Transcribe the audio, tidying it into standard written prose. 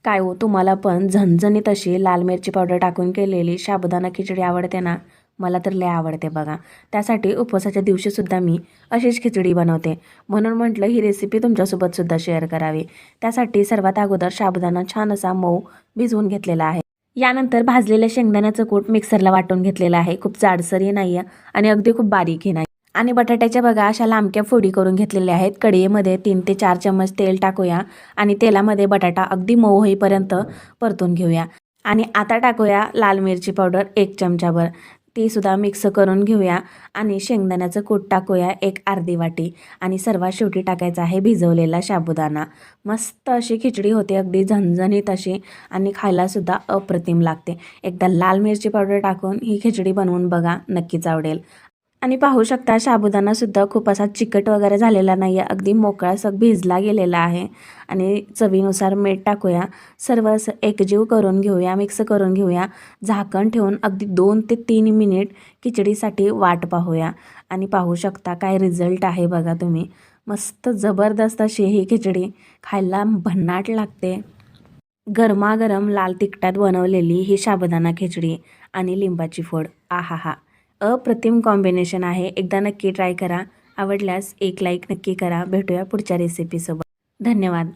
काय हो, तुम्हाला पण झणझणीत अशी लाल मिरची पावडर टाकून केलेली साबुदाणा खिचडी आवडते ना? मला तर लय आवडते बघा. त्यासाठी उपवासाच्या दिवशीसुद्धा मी अशीच खिचडी बनवते. म्हणून म्हटलं ही रेसिपी तुमच्यासोबतसुद्धा शेअर करावी. त्यासाठी सर्वात अगोदर साबुदाणा छान असा मऊ भिजवून घेतलेला आहे. यानंतर भाजलेल्या शेंगदाण्याचं कूट मिक्सरला वाटून घेतलेलं आहे. खूप जाडसरही नाही आहे आणि अगदी खूप बारीकही नाही. आणि बटाट्याच्या बघा अशा लांबक्या फोडी करून घेतलेल्या आहेत. कढईमध्ये 3 ते 4 चम्मच तेल टाकूया आणि तेलामध्ये बटाटा अगदी मऊ होईपर्यंत परतून घेऊया. आणि आता टाकूया लाल मिरची पावडर 1 चमचाभर. ती सुद्धा मिक्स करून घेऊया आणि शेंगदाण्याचं कूट टाकूया 1 अर्धी वाटी आणि सर्वात शेवटी टाकायचा आहे भिजवलेला साबुदाणा. मस्त अशी खिचडी होते, अगदी झणझणीत अशी आणि खायलासुद्धा अप्रतिम लागते. एकदा लाल मिरची पावडर टाकून ही खिचडी बनवून बघा, नक्कीच आवडेल. आणि पाहू शकता साबुदाणासुद्धा खूप असा चिकट वगैरे झालेला नाही आहे, अगदी मोकळा भिजला गेलेला आहे. आणि चवीनुसार मीठ टाकूया. सर्व असं एकजीव करून घेऊया, मिक्स करून घेऊया. झाकण ठेवून अगदी 2 ते 3 मिनिट खिचडीसाठी वाट पाहूया. आणि पाहू शकता काय रिझल्ट आहे बघा तुम्ही. मस्त जबरदस्त अशी ही खिचडी खायला भन्नाट लागते. गरमागरम लाल तिखटात बनवलेली ही साबुदाणा खिचडी आणि लिंबाची फोड, आहाहा! अप्रतिम कॉम्बिनेशन आहे. एकदा नक्की ट्राय करा. आवडल्यास एक लाईक नक्की करा. भेटूया पुढच्या रेसिपीसोबत. धन्यवाद.